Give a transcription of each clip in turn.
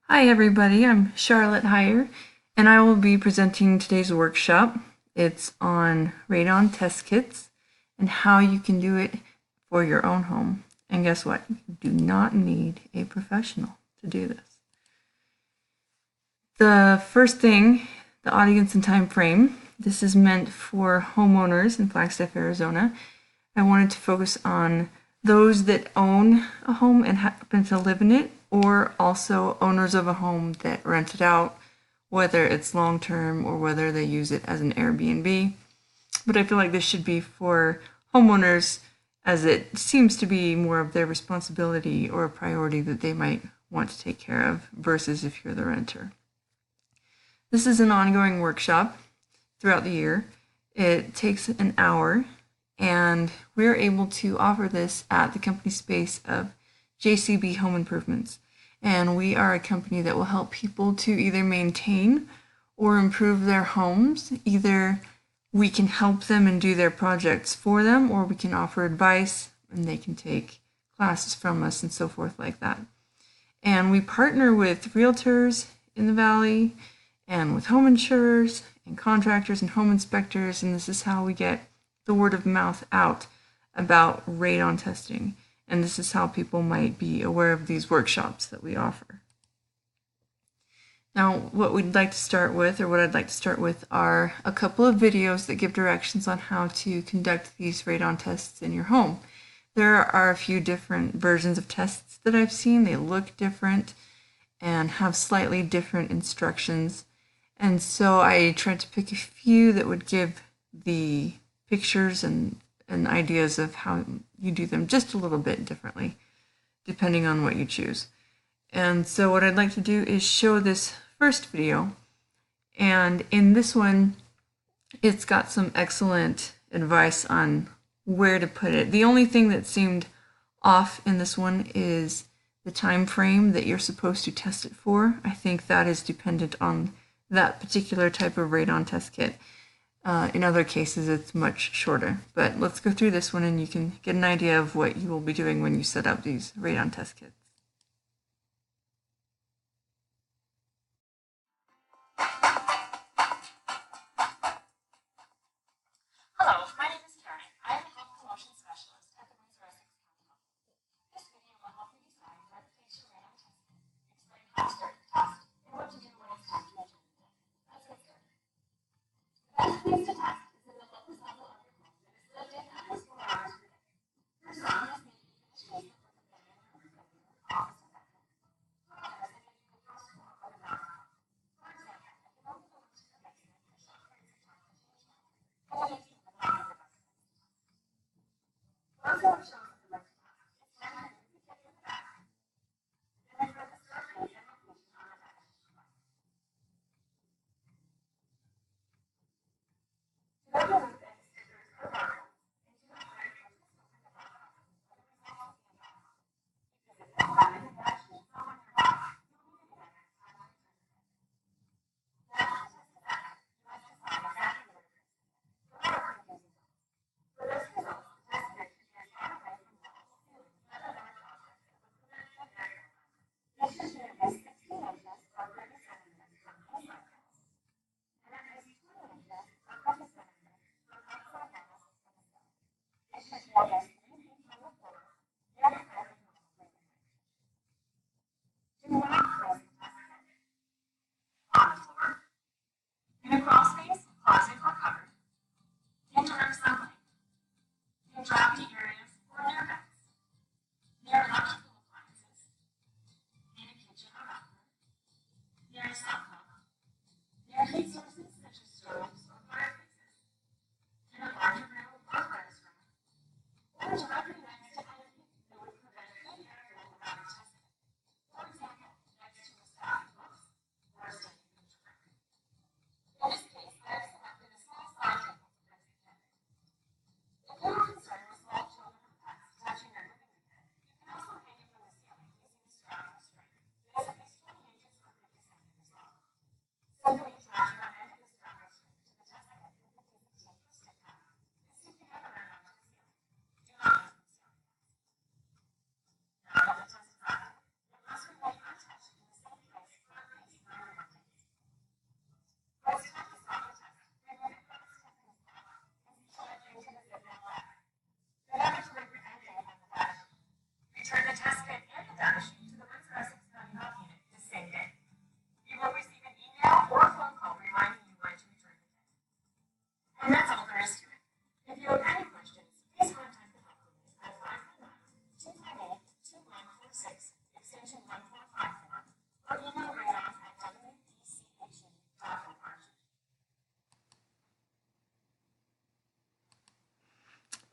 Hi everybody, I'm Charlotte Heyer, and I will be presenting today's workshop. It's on radon test kits and how you can do it for your own home. And guess what? You do not need a professional to do this. The first thing, the audience and time frame. This is meant for homeowners in Flagstaff, Arizona. I wanted to focus on those that own a home and happen to live in it, or also owners of a home that rent it out, whether it's long-term or whether they use it as an Airbnb. But I feel like this should be for homeowners, as it seems to be more of their responsibility or a priority that they might want to take care of versus if you're the renter. This is an ongoing workshop throughout the year. It takes an hour, and we're able to offer this at the company space of JCB Home Improvements. And we are a company that will help people to either maintain or improve their homes. Either we can help them and do their projects for them, or we can offer advice and they can take classes from us and so forth like that. And we partner with realtors in the Valley and with home insurers and contractors and home inspectors, and this is how we get the word of mouth out about radon testing. And this is how people might be aware of these workshops that we offer. Now, what we'd like to start with, or what I'd like to start with, are a couple of videos that give directions on how to conduct these radon tests in your home. There are a few different versions of tests that I've seen. They look different and have slightly different instructions. And so I tried to pick a few that would give the pictures and ideas of how you do them just a little bit differently, depending on what you choose. And so what I'd like to do is show this first video. And in this one, it's got some excellent advice on where to put it. The only thing that seemed off in this one is the time frame that you're supposed to test it for. I think that is dependent on that particular type of radon test kit. In other cases, it's much shorter. But let's go through this one and you can get an idea of what you will be doing when you set up these radon test kits. Hello, my name is Karen. I am a health promotion specialist at the Windsor Essex County Health. This video will help you decide where to place your radon test kit, explain how to start the test, and what to do when it's time to return it. Let's get started. The best place to test is in the lowest level of your home that is lived in at least 4 hours per day. For some, this may be the finished basement or the bedroom or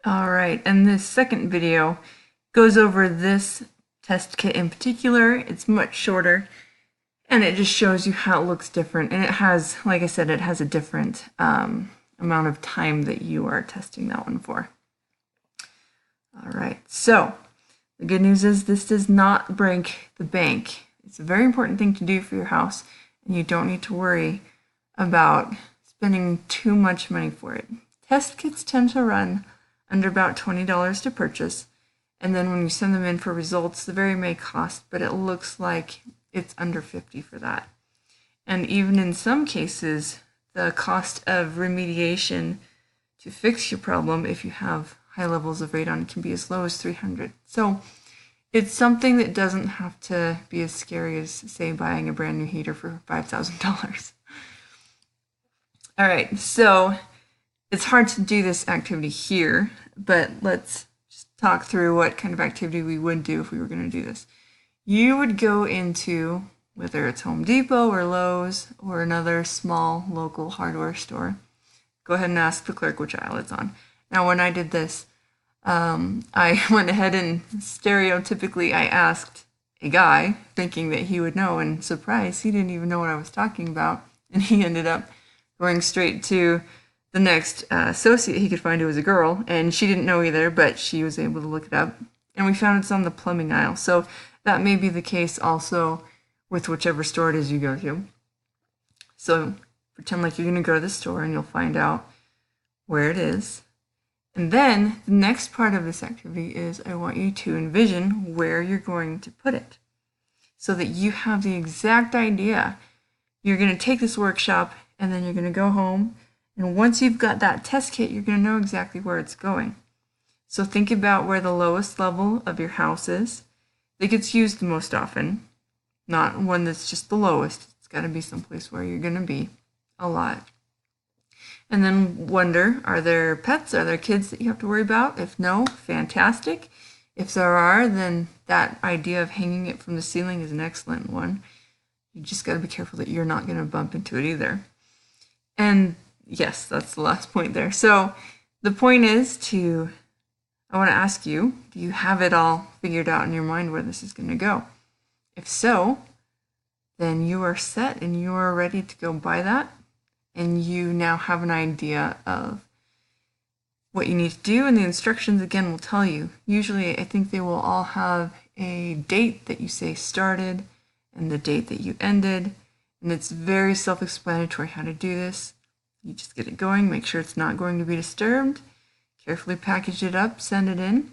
All right, and this second video goes over this test kit in particular. It's much shorter, and it just shows you how it looks different. And it has, like I said, it has a different amount of time that you are testing that one for. All right, so the good news is this does not break the bank. It's a very important thing to do for your house, and you don't need to worry about spending too much money for it. Test kits tend to run under about $20 to purchase, and then when you send them in for results, the very may cost, but it looks like it's under $50 for that. And even in some cases, the cost of remediation to fix your problem, if you have high levels of radon, can be as low as $300. So it's something that doesn't have to be as scary as, say, buying a brand new heater for $5,000. All right, so it's hard to do this activity here, but let's just talk through what kind of activity we would do if we were going to do this. You would go into, whether it's Home Depot or Lowe's or another small local hardware store, go ahead and ask the clerk which aisle it's on. Now, when I did this, I went ahead and stereotypically I asked a guy, thinking that he would know, and surprise, he didn't even know what I was talking about, and he ended up going straight to the next associate he could find, who was a girl, and she didn't know either, but she was able to look it up, and we found it's on the plumbing aisle. So that may be the case also with whichever store it is you go to. So pretend like you're going to go to the store, and you'll find out where it is. And then the next part of this activity is I want you to envision where you're going to put it so that you have the exact idea. You're going to take this workshop, and then you're going to go home. And once you've got that test kit, you're going to know exactly where it's going. So think about where the lowest level of your house is that gets used the most often, not one that's just the lowest. It's got to be someplace where you're going to be a lot. And then wonder, are there pets? Are there kids that you have to worry about? If no, fantastic. If there are, then that idea of hanging it from the ceiling is an excellent one. You just got to be careful that you're not going to bump into it either. And yes, that's the last point there. So the point is I want to ask you, do you have it all figured out in your mind where this is going to go? If so, then you are set and you are ready to go buy that. And you now have an idea of what you need to do, and the instructions again will tell you. Usually I think they will all have a date that you say started and the date that you ended, and it's very self-explanatory how to do this. You just get it going, make sure it's not going to be disturbed, carefully package it up, send it in,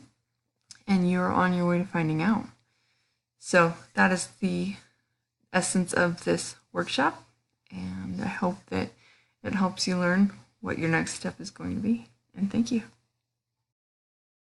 and you're on your way to finding out. So that is the essence of this workshop, and I hope that it helps you learn what your next step is going to be. And thank you.